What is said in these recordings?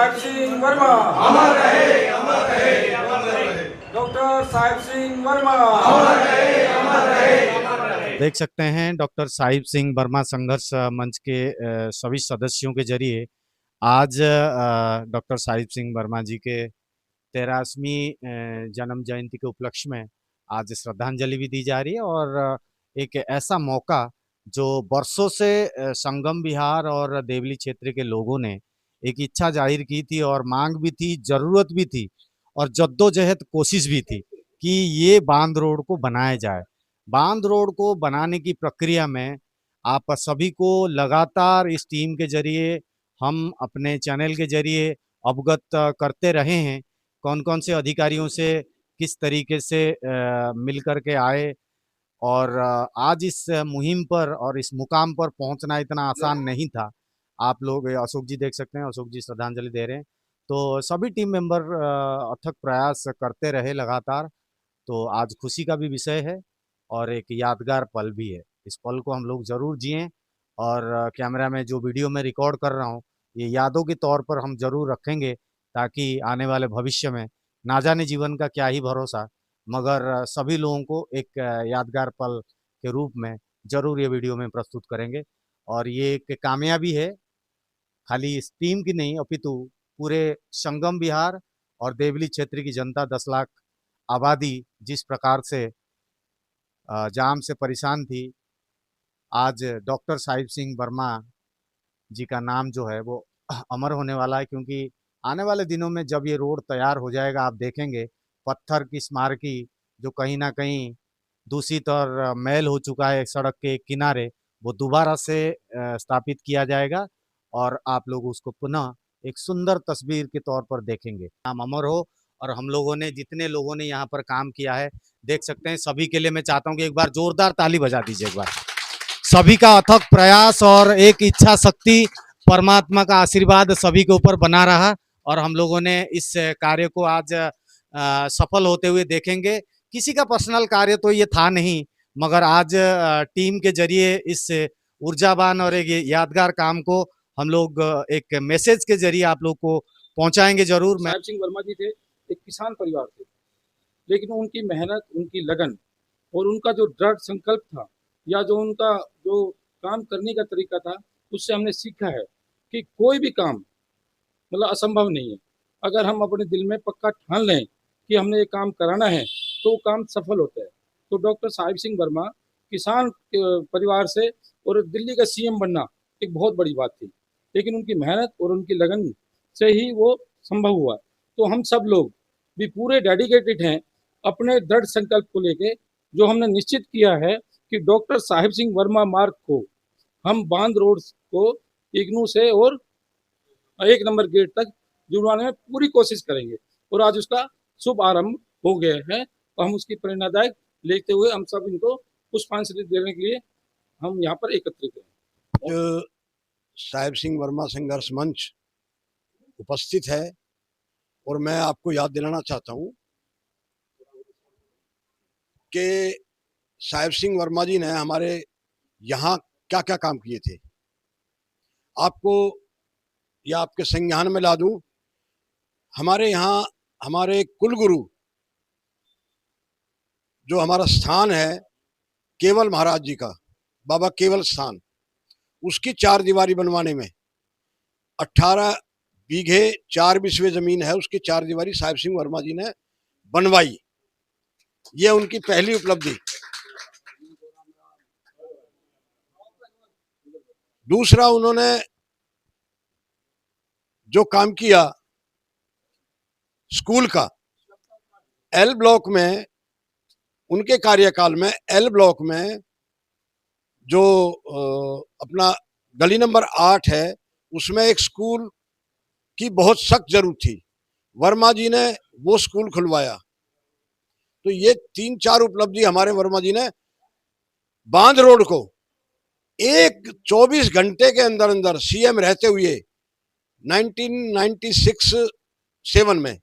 साहिब सिंह वर्मा अमर रहे, अमर रहे, अमर रहे। डॉक्टर साहिब सिंह वर्मा अमर रहे, अमर रहे, अमर रहे। देख सकते हैं डॉक्टर साहिब सिंह वर्मा संघर्ष मंच के सभी सदस्यों के जरिए आज डॉक्टर साहिब सिंह वर्मा जी के 13वीं जन्म जयंती के उपलक्ष्य में आज श्रद्धांजलि भी दी जा रही है। और एक ऐसा मौका जो बरसों से संगम विहार और देवली क्षेत्र के लोगों ने एक इच्छा जाहिर की थी और मांग भी थी, जरूरत भी थी और जद्दोजहद कोशिश भी थी कि ये बांध रोड को बनाया जाए। बांध रोड को बनाने की प्रक्रिया में आप सभी को लगातार इस टीम के जरिए, हम अपने चैनल के जरिए अवगत करते रहे हैं। कौन कौन से अधिकारियों से किस तरीके से मिल कर के आए और आज इस मुहिम पर और इस मुकाम पर पहुंचना इतना आसान नहीं था। आप लोग अशोक जी देख सकते हैं, अशोक जी श्रद्धांजलि दे रहे हैं। तो सभी टीम मेंबर अथक प्रयास करते रहे लगातार। तो आज खुशी का भी विषय है और एक यादगार पल भी है। इस पल को हम लोग ज़रूर जिएं और कैमरा में जो वीडियो में रिकॉर्ड कर रहा हूँ ये यादों के तौर पर हम ज़रूर रखेंगे, ताकि आने वाले भविष्य में ना जाने जीवन का क्या ही भरोसा, मगर सभी लोगों को एक यादगार पल के रूप में ज़रूर ये वीडियो में प्रस्तुत करेंगे। और ये एक कामयाबी है खाली इस टीम की नहीं, अपितु पूरे संगम विहार और देवली क्षेत्र की जनता, 10 लाख आबादी जिस प्रकार से जाम से परेशान थी, आज डॉक्टर साहिब सिंह वर्मा जी का नाम जो है वो अमर होने वाला है। क्योंकि आने वाले दिनों में जब ये रोड तैयार हो जाएगा, आप देखेंगे पत्थर की स्मारकी जो कहीं ना कहीं दूषित और मैल हो चुका है सड़क के किनारे, वो दोबारा से स्थापित किया जाएगा और आप लोग उसको पुनः एक सुंदर तस्वीर के तौर पर देखेंगे। नाम अमर हो। और हम लोगों ने, जितने लोगों ने यहाँ पर काम किया है, देख सकते हैं, सभी के लिए मैं चाहता हूँ कि एक बार जोरदार ताली बजा दीजिए। एक बार सभी का अथक प्रयास और एक इच्छा शक्ति, परमात्मा का आशीर्वाद सभी के ऊपर बना रहा और हम लोगों ने इस कार्य को आज सफल होते हुए देखेंगे। किसी का पर्सनल कार्य तो ये था नहीं, मगर आज टीम के जरिए इस ऊर्जावान और एक यादगार काम को हम लोग एक मैसेज के जरिए आप लोग को पहुंचाएंगे जरूर। साहिब सिंह वर्मा जी थे, एक किसान परिवार थे, लेकिन उनकी मेहनत, उनकी लगन और उनका जो दृढ़ संकल्प था, या जो उनका जो काम करने का तरीका था, उससे हमने सीखा है कि कोई भी काम मतलब असंभव नहीं है। अगर हम अपने दिल में पक्का ठान लें कि हमने ये काम कराना है तो वो काम सफल होता है। तो डॉक्टर साहिब सिंह वर्मा किसान परिवार से और दिल्ली का सीएम बनना एक बहुत बड़ी बात थी, लेकिन उनकी मेहनत और उनकी लगन से ही वो संभव हुआ। तो हम सब लोग भी पूरे डेडिकेटेड हैं अपने दृढ़ संकल्प को लेके, जो हमने निश्चित किया है कि डॉक्टर साहिब सिंह वर्मा मार्ग को हम बांध रोड को इग्नू से और 1 नंबर गेट तक जुड़वाने में पूरी कोशिश करेंगे। और आज उसका शुभ आरंभ हो गया है, तो हम उसकी प्रेरणादायक लेते हुए हम सब इनको पुष्पांजलि देने के लिए हम यहाँ पर एकत्रित हैं। जो साहिब सिंह वर्मा संघर्ष मंच उपस्थित है, और मैं आपको याद दिलाना चाहता हूँ कि साहिब सिंह वर्मा जी ने हमारे यहाँ क्या क्या काम किए थे। आपको या आपके संज्ञान में ला दूं, हमारे यहाँ हमारे कुलगुरु जो हमारा स्थान है केवल महाराज जी का, बाबा केवल स्थान, उसकी 4 दीवारी बनवाने में 18 बीघे 4 बिस्वे जमीन है, उसकी 4 दीवारी साहिब सिंह वर्मा जी ने बनवाई। ये उनकी पहली उपलब्धि। दूसरा, उन्होंने जो काम किया स्कूल का, एल ब्लॉक में, उनके कार्यकाल में एल ब्लॉक में जो अपना गली नंबर 8 है, उसमें एक स्कूल की बहुत सख्त जरूरत थी। वर्मा जी ने वो स्कूल खुलवाया। तो ये 3-4 उपलब्धि हमारे वर्मा जी ने बांध रोड को एक 24 घंटे के अंदर अंदर, सीएम रहते हुए 1996-7 में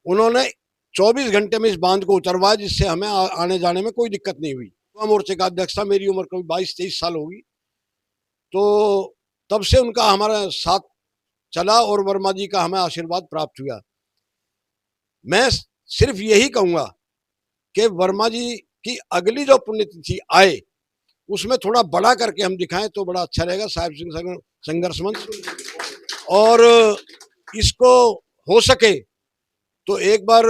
उन्होंने 24 घंटे में इस बांध को उतरवाया, जिससे हमें आने जाने में कोई दिक्कत नहीं हुई। युवा मोर्चे का अध्यक्ष था, मेरी उम्र कभी 22-23 साल होगी। तो तब से उनका हमारा साथ चला और वर्मा जी का हमें आशीर्वाद प्राप्त हुआ। मैं सिर्फ यही कहूंगा कि वर्मा जी की अगली जो पुण्यतिथि आए उसमें थोड़ा बड़ा करके हम दिखाएं तो बड़ा अच्छा रहेगा। साहिब सिंह संघर्ष मंच, और इसको हो सके तो एक बार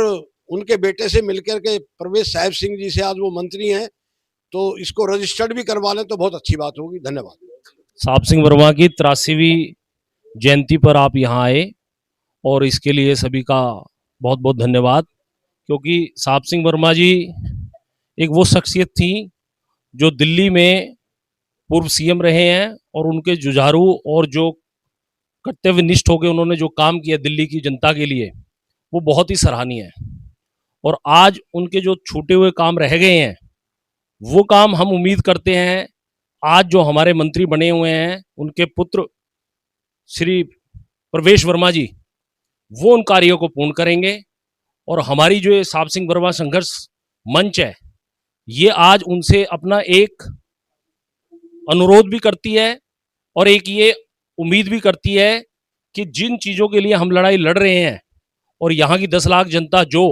उनके बेटे से मिलकर के प्रवेश साहिब सिंह जी से, आज वो मंत्री हैं, तो इसको रजिस्टर्ड भी करवा लें तो बहुत अच्छी बात होगी। धन्यवाद। साहब सिंह वर्मा की 83वीं जयंती पर आप यहाँ आए और इसके लिए सभी का बहुत बहुत धन्यवाद, क्योंकि साहब सिंह वर्मा जी एक वो शख्सियत थी जो दिल्ली में पूर्व सीएम रहे हैं और उनके जुझारू और जो कर्तव्यनिष्ठ होकर उन्होंने जो काम किया दिल्ली की जनता के लिए, वो बहुत ही सराहनीय है। और आज उनके जो छूटे हुए काम रह गए हैं, वो काम हम उम्मीद करते हैं आज जो हमारे मंत्री बने हुए हैं उनके पुत्र श्री प्रवेश वर्मा जी, वो उन कार्यों को पूर्ण करेंगे। और हमारी जो ये साहब सिंह वर्मा संघर्ष मंच है, ये आज उनसे अपना एक अनुरोध भी करती है और एक ये उम्मीद भी करती है कि जिन चीज़ों के लिए हम लड़ाई लड़ रहे हैं और यहाँ की 10 लाख जनता जो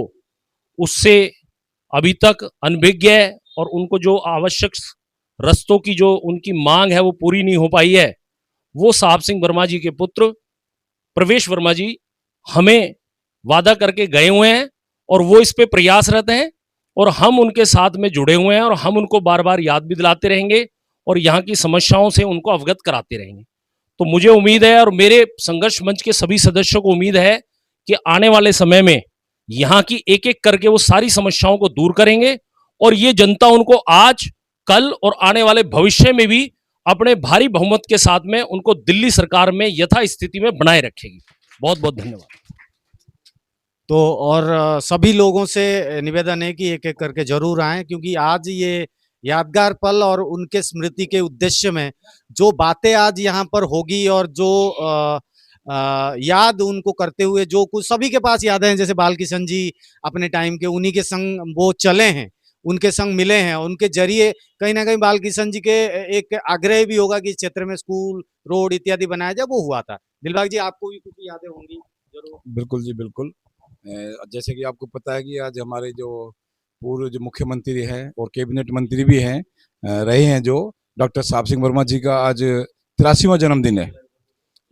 उससे अभी तक अनभिज्ञ है और उनको जो आवश्यक रस्तों की जो उनकी मांग है वो पूरी नहीं हो पाई है, वो साहब सिंह वर्मा जी के पुत्र प्रवेश वर्मा जी हमें वादा करके गए हुए हैं और वो इस पे प्रयासरत हैं और हम उनके साथ में जुड़े हुए हैं और हम उनको बार बार याद भी दिलाते रहेंगे और यहाँ की समस्याओं से उनको अवगत कराते रहेंगे। तो मुझे उम्मीद है और मेरे संघर्ष मंच के सभी सदस्यों को उम्मीद है कि आने वाले समय में यहाँ की एक एक करके वो सारी समस्याओं को दूर करेंगे और ये जनता उनको आज, कल और आने वाले भविष्य में भी अपने भारी बहुमत के साथ में उनको दिल्ली सरकार में यथा स्थिति में बनाए रखेगी। बहुत बहुत धन्यवाद। तो और सभी लोगों से निवेदन है कि एक एक करके जरूर आएं, क्योंकि आज ये यादगार पल और उनके स्मृति के उद्देश्य में जो बातें आज यहाँ पर होगी और जो याद उनको करते हुए जो कुछ सभी के पास यादें हैं, जैसे बाल किशन जी अपने टाइम के उन्हीं के संग वो चले हैं, उनके संग मिले हैं, उनके जरिए कहीं ना कहीं बाल किशन जी के एक आग्रह भी होगा कि इस क्षेत्र में स्कूल, रोड इत्यादि बनाया जाए, वो हुआ था। दिलबाग जी, आपको भी कुछ यादें होंगी जरूर। बिल्कुल जी, बिल्कुल। जैसे कि आपको पता है कि आज हमारे जो पूर्व जो मुख्यमंत्री हैं और कैबिनेट मंत्री भी हैं रहे हैं, जो डॉक्टर साहब सिंह वर्मा जी का आज 83वां जन्मदिन है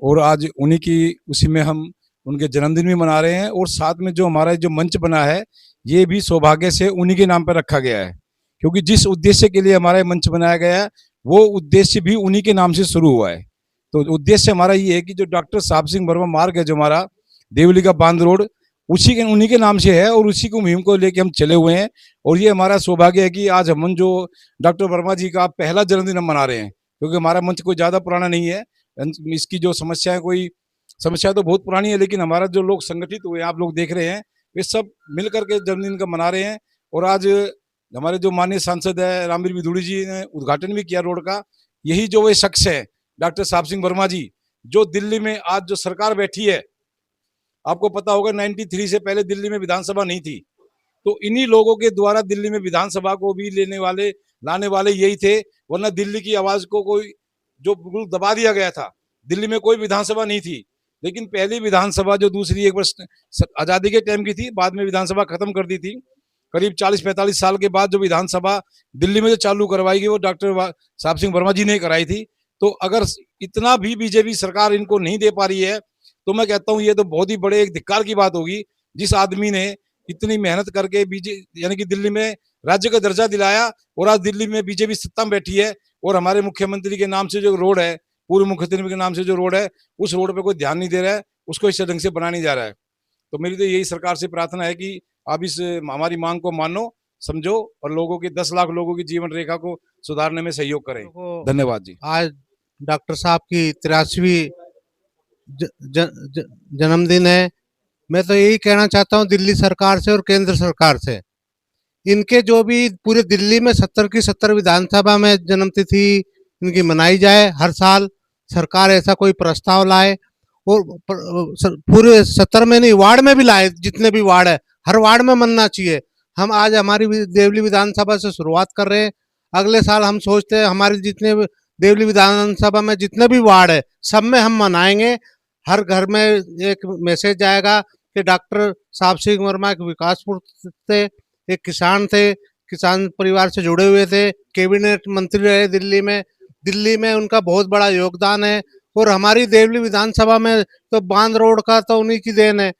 और आज उन्हीं की उसी में हम उनके जन्मदिन भी मना रहे हैं और साथ में जो हमारा जो मंच बना है ये भी सौभाग्य से उन्हीं के नाम पर रखा गया है, क्योंकि जिस उद्देश्य के लिए हमारा मंच बनाया गया है वो उद्देश्य भी उन्हीं के नाम से शुरू हुआ है। तो उद्देश्य हमारा ये है कि जो डॉक्टर साहब सिंह वर्मा मार्ग है जो हमारा देवली का बांध रोड, उन्हीं के नाम से है और उसी को मुहिम को लेके हम चले हुए हैं। और ये हमारा सौभाग्य है कि आज हम जो डॉक्टर वर्मा जी का पहला जन्मदिन हम मना रहे हैं, क्योंकि हमारा मंच कोई ज़्यादा पुराना नहीं है। इसकी जो समस्या है, कोई समस्या तो बहुत पुरानी है, लेकिन हमारा जो लोग संगठित हुए आप लोग देख रहे हैं, वे सब मिल करके जन्मदिन का मना रहे हैं। और आज हमारे जो माननीय सांसद है रामवीर विधुड़ी जी ने उद्घाटन भी किया रोड का। यही जो वे शख्स है डॉक्टर साहब सिंह वर्मा जी, जो दिल्ली में आज जो सरकार बैठी है, आपको पता होगा 93 से पहले दिल्ली में विधानसभा नहीं थी, तो इन्हीं लोगों के द्वारा दिल्ली में विधानसभा को भी लाने वाले यही थे, वरना दिल्ली की आवाज को कोई जो बिल्कुल दबा दिया गया था। दिल्ली में कोई विधानसभा नहीं थी, लेकिन पहली विधानसभा जो दूसरी एक वर्ष आजादी के टाइम की थी, बाद में विधानसभा खत्म कर दी थी। करीब 40-45 साल के बाद जो विधानसभा दिल्ली में जो चालू करवाई गई वो डॉक्टर साहब सिंह वर्मा जी ने कराई थी। तो अगर इतना भी बीजेपी सरकार इनको नहीं दे पा रही है, तो मैं कहता हूँ ये तो बहुत ही बड़े एक धिक्कार की बात होगी। जिस आदमी ने इतनी मेहनत करके यानी कि दिल्ली में राज्य का दर्जा दिलाया और आज दिल्ली में बीजेपी सत्ता में बैठी है और हमारे मुख्यमंत्री के नाम से जो रोड है, पूर्व मुख्यमंत्री के नाम से जो रोड है, उस रोड पे कोई ध्यान नहीं दे रहा है, उसको इस ढंग से बनाया नहीं जा रहा है। तो मेरी तो यही सरकार से प्रार्थना है कि आप इस हमारी मांग को मानो, समझो और लोगों की 10 लाख लोगों की जीवन रेखा को सुधारने में सहयोग करें। धन्यवाद जी। आज डॉक्टर साहब की 83वीं जन्मदिन है। मैं तो यही कहना चाहता हूँ दिल्ली सरकार से और केंद्र सरकार से, इनके जो भी पूरे दिल्ली में 70 की 70 विधानसभा में जन्मतिथि इनकी मनाई जाए। हर साल सरकार ऐसा कोई प्रस्ताव लाए और पूरे 70 में नहीं, वार्ड में भी लाए, जितने भी वार्ड है हर वार्ड में मनना चाहिए। हम आज हमारी देवली विधानसभा से शुरुआत कर रहे हैं, अगले साल हम सोचते हैं हमारे जितने देवली विधानसभा में जितने भी वार्ड है सब में हम मनाएंगे। हर घर में एक मैसेज जाएगा कि डॉक्टर साहब सिंह वर्मा एक विकासपुर थे, एक किसान थे, किसान परिवार से जुड़े हुए थे, कैबिनेट मंत्री रहे दिल्ली में उनका बहुत बड़ा योगदान है। और हमारी देवली विधानसभा में तो बांध रोड का तो उन्हीं की देन है।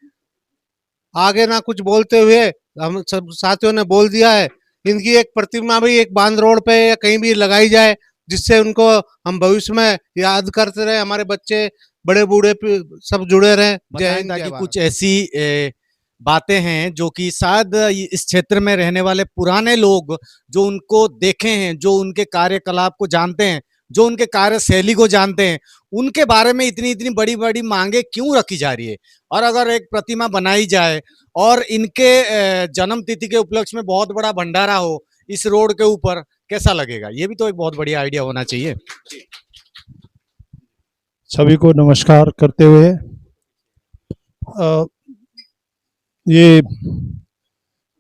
आगे ना कुछ बोलते हुए हम सब साथियों ने बोल दिया है, इनकी एक प्रतिमा भी एक बांध रोड पे या कहीं भी लगाई जाए, जिससे उनको हम भविष्य में याद करते रहे, हमारे बच्चे बड़े बूढ़े सब जुड़े रहें। जय बताएं हिंद, जय ताकि भारत। कुछ ऐसी बातें हैं जो कि शायद इस क्षेत्र में रहने वाले पुराने लोग जो उनको देखे हैं, जो उनके कार्यकलाप को जानते हैं, जो उनके कार्यशैली को जानते हैं, उनके बारे में इतनी इतनी बड़ी बड़ी मांगे क्यों रखी जा रही है। और अगर एक प्रतिमा बनाई जाए और इनके जन्म तिथि के उपलक्ष्य में बहुत बड़ा भंडारा हो इस रोड के ऊपर, कैसा लगेगा? ये भी तो एक बहुत बढ़िया आइडिया होना चाहिए। सभी को नमस्कार करते हुए ये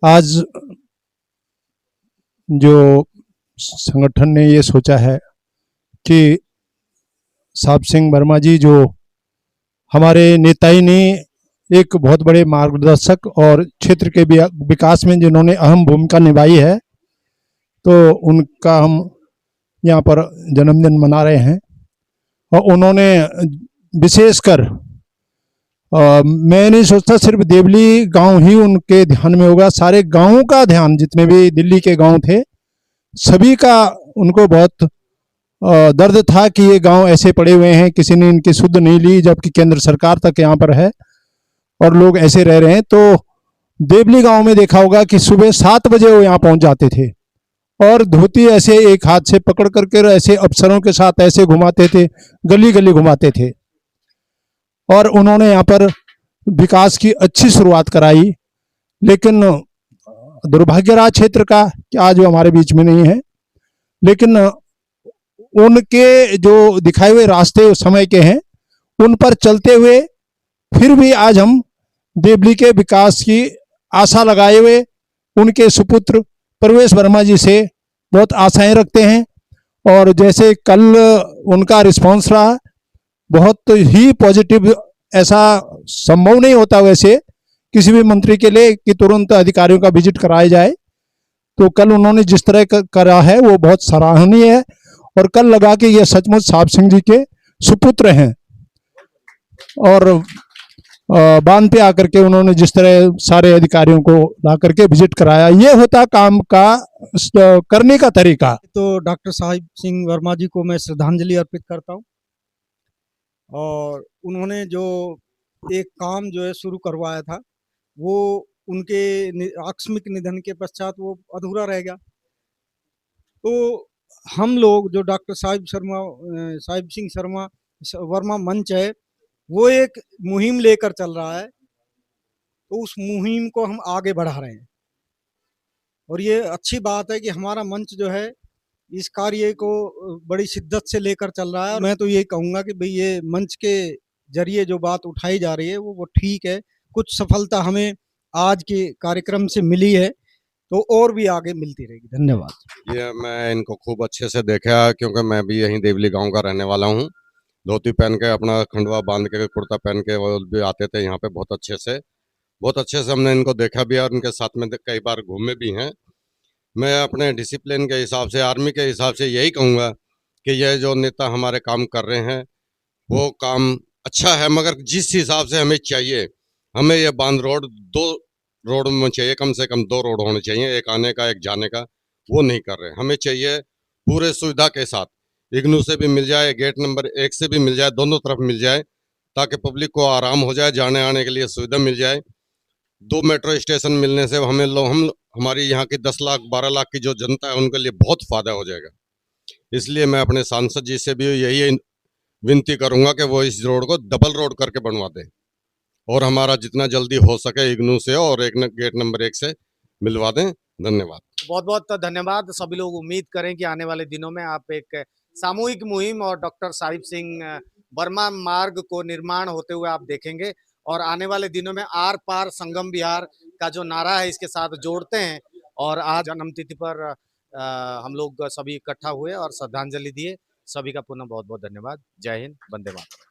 आज जो संगठन ने ये सोचा है कि साहब सिंह वर्मा जी जो हमारे नेताई ने एक बहुत बड़े मार्गदर्शक और क्षेत्र के विकास में जिन्होंने अहम भूमिका निभाई है, तो उनका हम यहाँ पर जन्मदिन मना रहे हैं। और उन्होंने विशेषकर मैं नहीं सोचता सिर्फ देवली गांव ही उनके ध्यान में होगा, सारे गांवों का ध्यान, जितने भी दिल्ली के गांव थे सभी का उनको बहुत दर्द था कि ये गांव ऐसे पड़े हुए हैं, किसी ने इनकी सुध नहीं ली, जबकि केंद्र सरकार तक यहाँ पर है और लोग ऐसे रह रहे हैं। तो देवली गांव में देखा होगा कि सुबह 7 बजे वो यहाँ पहुंच जाते थे और धोती ऐसे एक हाथ से पकड़ करके ऐसे अफसरों के साथ ऐसे घुमाते थे, गली गली घुमाते थे। और उन्होंने यहाँ पर विकास की अच्छी शुरुआत कराई। लेकिन दुर्भाग्य रहा क्षेत्र का कि आज वो हमारे बीच में नहीं है, लेकिन उनके जो दिखाए हुए रास्ते उस समय के हैं उन पर चलते हुए फिर भी आज हम देवली के विकास की आशा लगाए हुए उनके सुपुत्र प्रवेश वर्मा जी से बहुत आशाएं रखते हैं। और जैसे कल उनका रिस्पांस रहा बहुत ही पॉजिटिव, ऐसा संभव नहीं होता वैसे किसी भी मंत्री के लिए कि तुरंत अधिकारियों का विजिट कराया जाए। तो कल उन्होंने जिस तरह करा है वो बहुत सराहनीय है और कल लगा कि ये सचमुच साहब सिंह जी के सुपुत्र हैं। और बांध पे आकर के उन्होंने जिस तरह सारे अधिकारियों को ला करके विजिट कराया, ये होता काम का करने का तरीका। तो डॉक्टर साहब सिंह वर्मा जी को मैं श्रद्धांजलि अर्पित करता हूं। और उन्होंने जो एक काम जो है शुरू करवाया था वो उनके आकस्मिक निधन के पश्चात वो अधूरा रह गया। तो हम लोग जो डॉक्टर साहिब सिंह वर्मा मंच है वो एक मुहिम लेकर चल रहा है, तो उस मुहिम को हम आगे बढ़ा रहे हैं। और ये अच्छी बात है कि हमारा मंच जो है इस कार्य को बड़ी शिद्दत से लेकर चल रहा है। मैं तो ये कहूँगा कि भाई ये मंच के जरिए जो बात उठाई जा रही है वो ठीक है। कुछ सफलता हमें आज के कार्यक्रम से मिली है तो और भी आगे मिलती रहेगी। धन्यवाद। ये मैं इनको खूब अच्छे से देखा क्योंकि मैं भी यहीं देवली गांव का रहने वाला हूं। धोती पहन के अपना खंडवा बांध के कुर्ता पहन के वो भी आते थे यहाँ पे बहुत अच्छे से हमने इनको देखा भी और उनके साथ में कई बार घूमे भी हैं। मैं अपने डिसिप्लिन के हिसाब से, आर्मी के हिसाब से यही कहूँगा कि ये जो नेता हमारे काम कर रहे हैं वो काम अच्छा है, मगर जिस हिसाब से हमें चाहिए, हमें ये बांध रोड 2 रोड में चाहिए, कम से कम 2 रोड होने चाहिए, एक आने का एक जाने का, वो नहीं कर रहे। हमें चाहिए पूरे सुविधा के साथ, इग्नू से भी मिल जाए, गेट नंबर 1 से भी मिल जाए, दोनों तरफ मिल जाए ताकि पब्लिक को आराम हो जाए, जाने आने के लिए सुविधा मिल जाए। 2 मेट्रो स्टेशन मिलने से हमारी यहाँ की 10 लाख 12 लाख की जो जनता है उनके लिए बहुत फायदा हो जाएगा। इसलिए मैं अपने सांसद जी से भी यही विनती करूंगा कि वो इस रोड को डबल रोड करके बनवा दें और हमारा जितना जल्दी हो सके इग्नू से और एक गेट नंबर 1 से मिलवा दें। धन्यवाद। बहुत बहुत धन्यवाद। सभी लोग उम्मीद करें कि आने वाले दिनों में आप एक सामूहिक मुहिम और डॉक्टर साहिब सिंह वर्मा मार्ग को निर्माण होते हुए आप देखेंगे और आने वाले दिनों में आर पार संगम विहार का जो नारा है इसके साथ जोड़ते हैं। और आज जन्मतिथि पर हम लोग सभी इकट्ठा हुए और श्रद्धांजलि दिए। सभी का पुनः बहुत बहुत धन्यवाद। जय हिंद, वंदे मातरम।